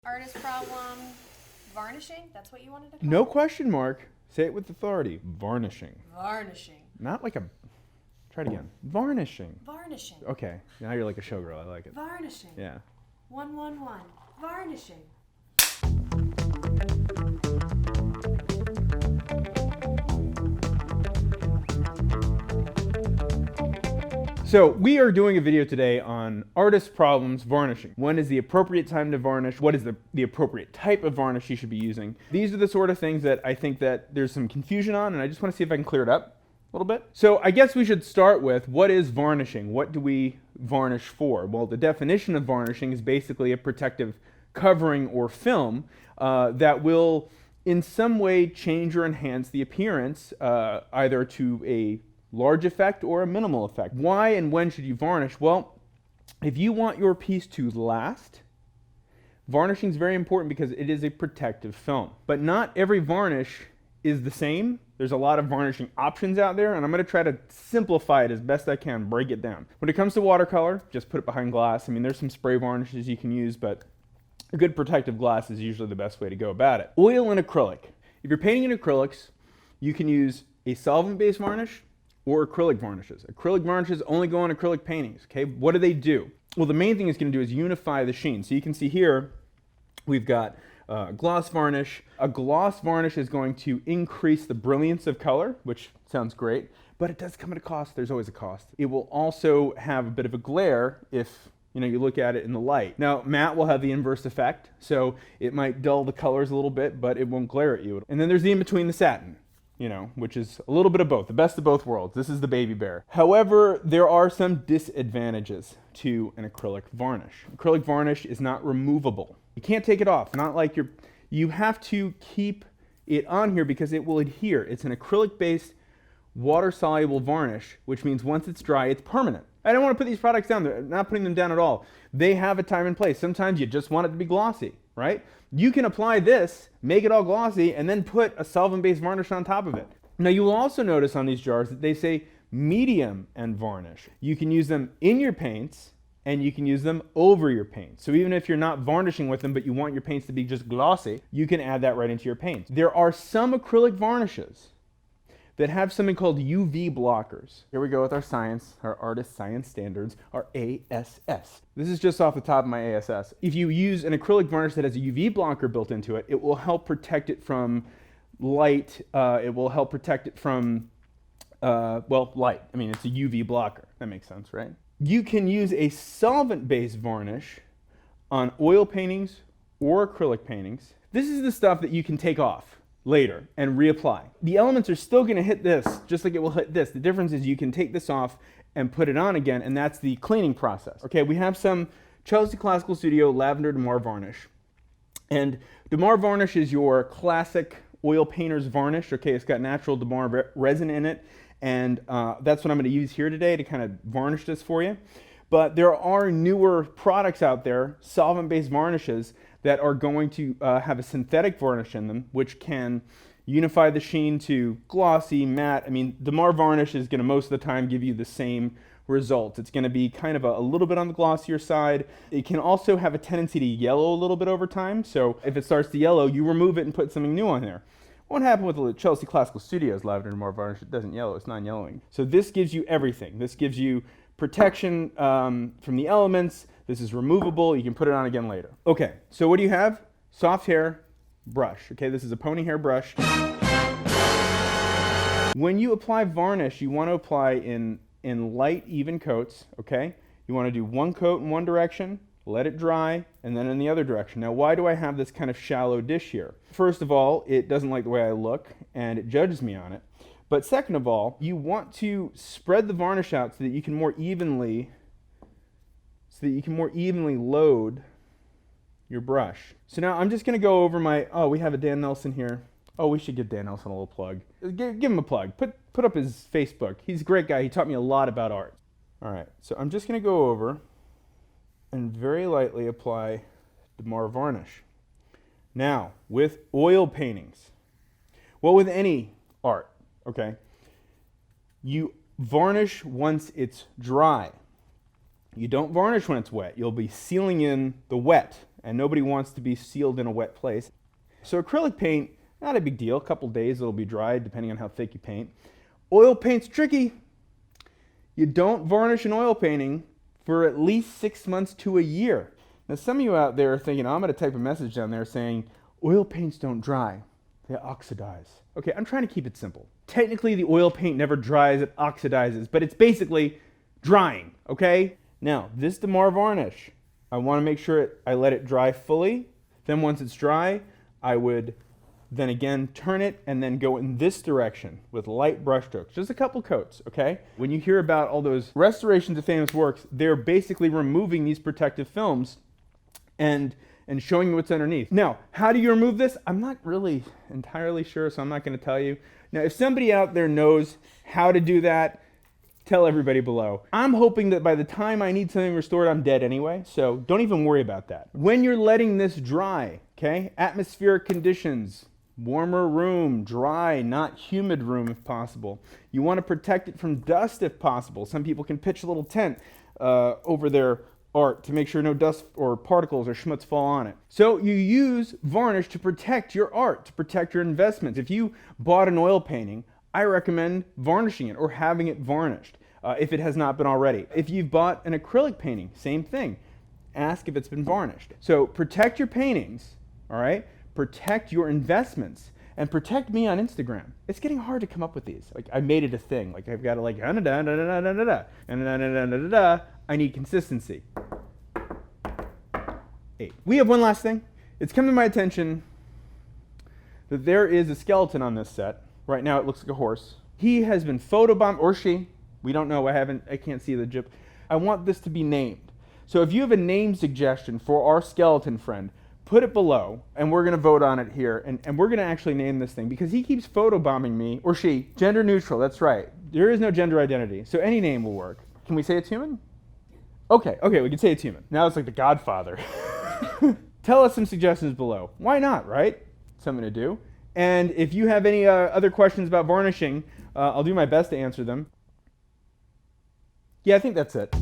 Artist problem, varnishing? That's what you wanted to call No it? question mark. Say it with authority. Varnishing. Varnishing. Not like a... Try it again. Varnishing. Varnishing. Okay. Now you're like a showgirl. I like it. Varnishing. Yeah. 111. Varnishing. So we are doing a video today on artist problems varnishing. When is the appropriate time to varnish? What is the appropriate type of varnish you should be using? These are the sort of things that I think that there's some confusion on, and I just want to see if I can clear it up a little bit. So I guess we should start with, what is varnishing? What do we varnish for? Well, the definition of varnishing is basically a protective covering or film that will in some way change or enhance the appearance either to a large effect or a minimal effect. Why and when should you varnish? Well, if you want your piece to last, varnishing is very important because it is a protective film. But not every varnish is the same. There's a lot of varnishing options out there, and I'm going to try to simplify it as best I can, break it down. When it comes to watercolor, just put it behind glass. I mean, there's some spray varnishes you can use, but a good protective glass is usually the best way to go about it. Oil and acrylic. If you're painting in acrylics, you can use a solvent-based varnish or acrylic varnishes. Acrylic varnishes only go on acrylic paintings, okay? What do? Well, the main thing it's going to do is unify the sheen. So you can see here, we've got gloss varnish. A gloss varnish is going to increase the brilliance of color, which sounds great, but it does come at a cost. There's always a cost. It will also have a bit of a glare if you look at it in the light. Now, matte will have the inverse effect, so it might dull the colors a little bit, but it won't glare at you. And then there's the in-between, the satin, which is a little bit of both, the best of both worlds. This is the baby bear. However, there are some disadvantages to an acrylic varnish. Acrylic varnish is not removable. You can't take it off. Not like you have to keep it on here because it will adhere. It's an acrylic-based water-soluble varnish, which means once it's dry, it's permanent. I don't want to put these products down. They're not putting them down at all. They have a time and place. Sometimes you just want it to be glossy, right? You can apply this, make it all glossy, and then put a solvent-based varnish on top of it. Now, you will also notice on these jars that they say medium and varnish. You can use them in your paints, and you can use them over your paints. So even if you're not varnishing with them, but you want your paints to be just glossy, you can add that right into your paints. There are some acrylic varnishes that have something called UV blockers. Here we go with our science, our artist science standards, our ASS. This is just off the top of my ASS. If you use an acrylic varnish that has a UV blocker built into it, it will help protect it from light. It will help protect it from, light. I mean, it's a UV blocker. That makes sense, right? You can use a solvent-based varnish on oil paintings or acrylic paintings. This is the stuff that you can take off later and reapply. The elements are still going to hit this just like it will hit this. The difference is you can take this off and put it on again, and that's the cleaning process. Okay, we have some Chelsea Classical Studio Lavender Damar Varnish. And Damar Varnish is your classic oil painter's varnish. Okay, it's got natural Damar resin in it, and that's what I'm going to use here today to kind of varnish this for you. But there are newer products out there, solvent-based varnishes, that are going to have a synthetic varnish in them, which can unify the sheen to glossy, matte. I mean, Damar Varnish is going to most of the time give you the same results. It's going to be kind of a little bit on the glossier side. It can also have a tendency to yellow a little bit over time. So if it starts to yellow, you remove it and put something new on there. What happened with the Chelsea Classical Studios Lavender Damar Varnish? It doesn't yellow. It's non-yellowing. So this gives you everything. This gives you protection from the elements. This is removable. You can put it on again later. Okay, so what do you have? Soft hair brush. Okay, this is a pony hair brush. When you apply varnish, you want to apply in light, even coats. Okay, you want to do one coat in one direction, let it dry, and then in the other direction. Now, why do I have this kind of shallow dish here? First of all, it doesn't like the way I look, and it judges me on it. But second of all, you want to spread the varnish out so that you can more evenly load your brush. So now I'm just going to go over we have a Dan Nelson here. Oh, we should give Dan Nelson a little plug. Give him a plug. Put up his Facebook. He's a great guy. He taught me a lot about art. All right, so I'm just going to go over and very lightly apply Damar Varnish. Now, with oil paintings, with any art, okay, you varnish once it's dry. You don't varnish when it's wet. You'll be sealing in the wet and nobody wants to be sealed in a wet place. So acrylic paint, not a big deal. A couple days it'll be dried depending on how thick you paint. Oil paint's tricky. You don't varnish an oil painting for at least 6 months to a year. Now some of you out there are thinking, I'm going to type a message down there saying, oil paints don't dry, they oxidize. Okay, I'm trying to keep it simple. Technically the oil paint never dries, it oxidizes, but it's basically drying, okay? Now, this Damar varnish, I want to make sure I let it dry fully. Then once it's dry, I would then again turn it and then go in this direction with light brush strokes, just a couple coats, okay? When you hear about all those restorations of famous works, they're basically removing these protective films and showing you what's underneath. Now, how do you remove this? I'm not really entirely sure, so I'm not going to tell you. Now, if somebody out there knows how to do that, tell everybody below. I'm hoping that by the time I need something restored, I'm dead anyway, so don't even worry about that. When you're letting this dry, okay, atmospheric conditions, warmer room, dry, not humid room if possible. You want to protect it from dust if possible. Some people can pitch a little tent over their art to make sure no dust or particles or schmutz fall on it. So you use varnish to protect your art, to protect your investments. If you bought an oil painting, I recommend varnishing it or having it varnished if it has not been already. If you've bought an acrylic painting, same thing. Ask if it's been varnished. So protect your paintings, all right? Protect your investments, and protect me on Instagram. It's getting hard to come up with these. Like, I made it a thing. Like, I've got to like, I need consistency. 8. We have one last thing. It's come to my attention that there is a skeleton on this set. Right now it looks like a horse. He has been photobombed, or she. We don't know. I can't see the jib. I want this to be named. So if you have a name suggestion for our skeleton friend, put it below, and we're going to vote on it here, and we're going to actually name this thing, because he keeps photobombing me, or she. Gender neutral, that's right. There is no gender identity, so any name will work. Can we say it's human? Okay, we can say it's human. Now it's like The Godfather. Tell us some suggestions below. Why not, right? Something to do. And if you have any other questions about varnishing, I'll do my best to answer them. Yeah, I think that's it.